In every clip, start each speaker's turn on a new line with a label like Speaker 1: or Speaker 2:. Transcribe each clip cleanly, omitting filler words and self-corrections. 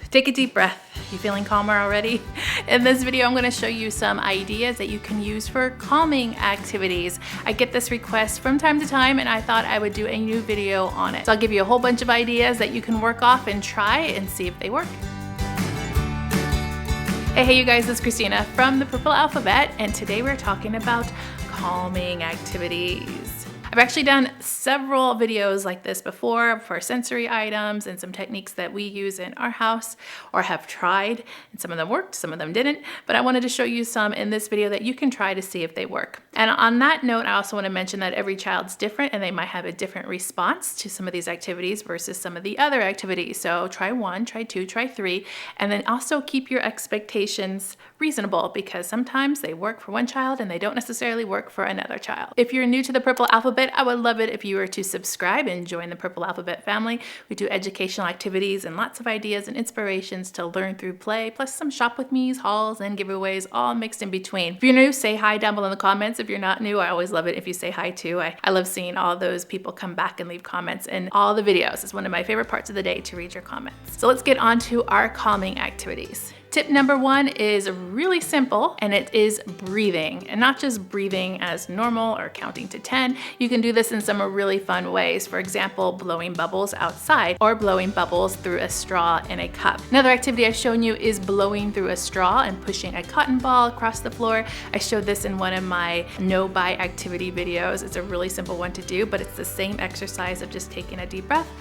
Speaker 1: Take a deep breath. You feeling calmer already? In this video, I'm going to show you some ideas that you can use for calming activities. I get this request from time to time and I thought I would do a new video on it. So I'll give you a whole bunch of ideas that you can work off and try and see if they work. Hey you guys, this is Christina from the Purple Alphabet, and today we're talking about calming activities. I've actually done several videos like this before for sensory items and some techniques that we use in our house or have tried, and some of them worked, some of them didn't, but I wanted to show you some in this video that you can try to see if they work. And on that note, I also want to mention that every child's different and they might have a different response to some of these activities versus some of the other activities. So try one, try two, try three, and then also keep your expectations reasonable because sometimes they work for one child and they don't necessarily work for another child. If you're new to the Purple Alphabet, I would love it if you were to subscribe and join the Purple Alphabet family. We do educational activities and lots of ideas and inspirations to learn through play, plus some shop with me's, hauls, and giveaways all mixed in between. If you're new, say hi down below in the comments. If you're not new, I always love it if you say hi too. I love seeing all those people come back and leave comments in all the videos. It's one of my favorite parts of the day to read your comments. So let's get on to our calming activities. Tip number one is really simple, and it is breathing, and not just breathing as normal or counting to 10. You can do this in some really fun ways. For example, blowing bubbles outside or blowing bubbles through a straw in a cup. Another activity I've shown you is blowing through a straw and pushing a cotton ball across the floor. I showed this in one of my no bite activity videos. It's a really simple one to do, but it's the same exercise of just taking a deep breath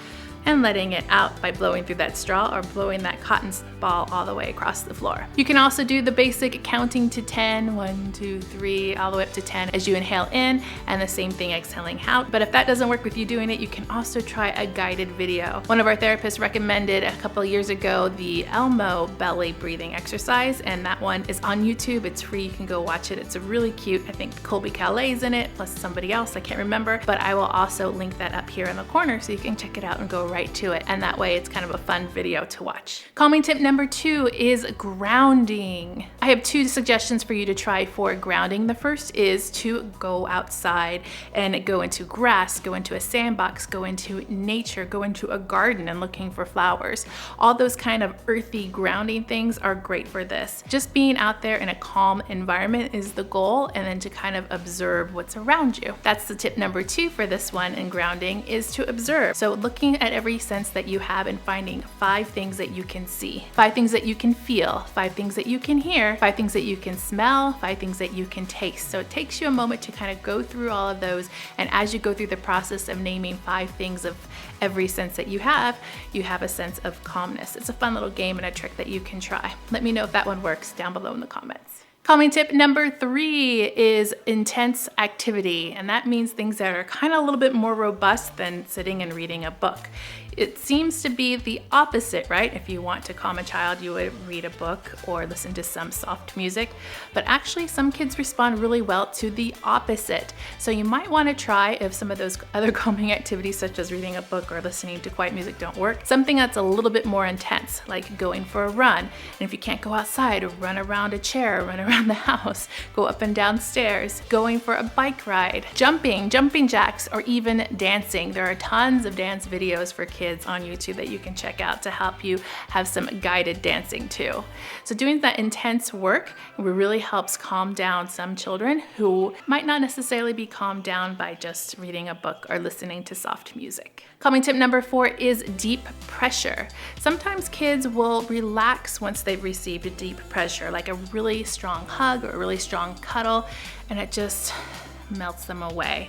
Speaker 1: and letting it out by blowing through that straw or blowing that cotton ball all the way across the floor. You can also do the basic counting to 10, 1, 2, 3, all the way up to 10 as you inhale in, and the same thing exhaling out. But if that doesn't work with you doing it, you can also try a guided video. One of our therapists recommended a couple of years ago the Elmo belly breathing exercise, and that one is on YouTube. It's free, you can go watch it. It's a really cute, I think Colby Calais in it, plus somebody else, I can't remember, but I will also link that up here in the corner so you can check it out and go right to it, and that way it's kind of a fun video to watch. Calming tip number 2 is grounding. I have 2 suggestions for you to try for grounding. The first is to go outside and go into grass, go into a sandbox, go into nature, go into a garden and looking for flowers. All those kind of earthy grounding things are great for this. Just being out there in a calm environment is the goal, and then to kind of observe what's around you. That's the tip number 2 for this one in grounding, is to observe. So looking at every sense that you have and finding 5 things that you can see, 5 things that you can feel, 5 things that you can hear, 5 things that you can smell, 5 things that you can taste. So it takes you a moment to kind of go through all of those, and as you go through the process of naming 5 things of every sense that you have a sense of calmness. It's a fun little game and a trick that you can try. Let me know if that one works down below in the comments. Calming tip number 3 is intense activity, and that means things that are kind of a little bit more robust than sitting and reading a book. It seems to be the opposite, right? If you want to calm a child, you would read a book or listen to some soft music, but actually some kids respond really well to the opposite. So you might want to try, if some of those other calming activities such as reading a book or listening to quiet music don't work, something that's a little bit more intense, like going for a run. And if you can't go outside, run around a chair, run around the house, go up and down stairs, going for a bike ride, jumping jacks, or even dancing. There are tons of dance videos for kids on YouTube that you can check out to help you have some guided dancing too. So doing that intense work really helps calm down some children who might not necessarily be calmed down by just reading a book or listening to soft music. Calming tip number 4 is deep pressure. Sometimes kids will relax once they've received a deep pressure, like a really strong hug or a really strong cuddle, and it just melts them away.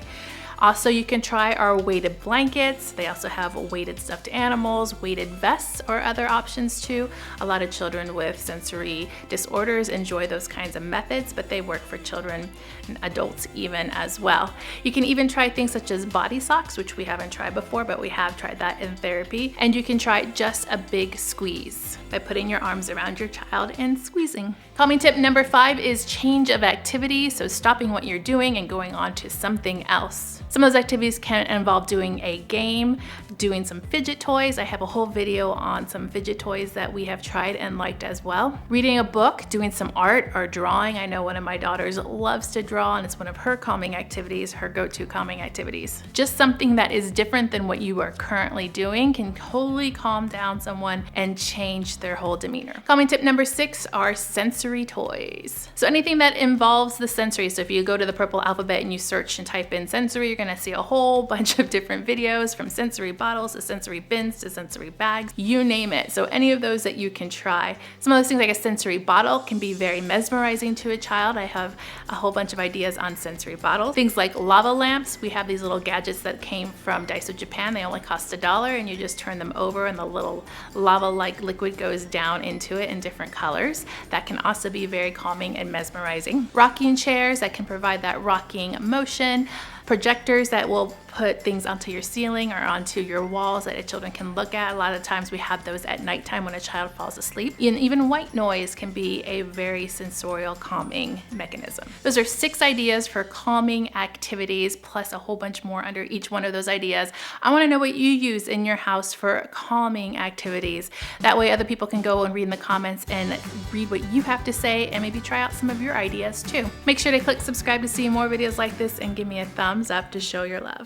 Speaker 1: Also, you can try our weighted blankets. They also have weighted stuffed animals, weighted vests, or other options too. A lot of children with sensory disorders enjoy those kinds of methods, but they work for children and adults even as well. You can even try things such as body socks, which we haven't tried before, but we have tried that in therapy. And you can try just a big squeeze by putting your arms around your child and squeezing. Calming tip number 5 is change of activity, so stopping what you're doing and going on to something else. Some of those activities can involve doing a game, doing some fidget toys. I have a whole video on some fidget toys that we have tried and liked as well. Reading a book, doing some art or drawing. I know one of my daughters loves to draw and it's one of her calming activities, her go-to calming activities. Just something that is different than what you are currently doing can totally calm down someone and change their whole demeanor. Calming tip number 6 are sensory toys. So anything that involves the sensory. So if you go to the Purple Alphabet and you search and type in sensory, you're gonna see a whole bunch of different videos, from sensory bottles to sensory bins to sensory bags, you name it. So any of those that you can try. Some of those things, like a sensory bottle, can be very mesmerizing to a child. I have a whole bunch of ideas on sensory bottles. Things like lava lamps. We have these little gadgets that came from Daiso Japan. They only cost $1 and you just turn them over and the little lava-like liquid goes down into it in different colors. That can also be very calming and mesmerizing. Rocking chairs that can provide that rocking motion. Projectors that will put things onto your ceiling or onto your walls that children can look at. A lot of times we have those at nighttime when a child falls asleep. And even white noise can be a very sensorial calming mechanism. Those are 6 ideas for calming activities, plus a whole bunch more under each one of those ideas. I want to know what you use in your house for calming activities. That way other people can go and read in the comments and read what you have to say and maybe try out some of your ideas too. Make sure to click subscribe to see more videos like this and give me a thumbs up to show your love.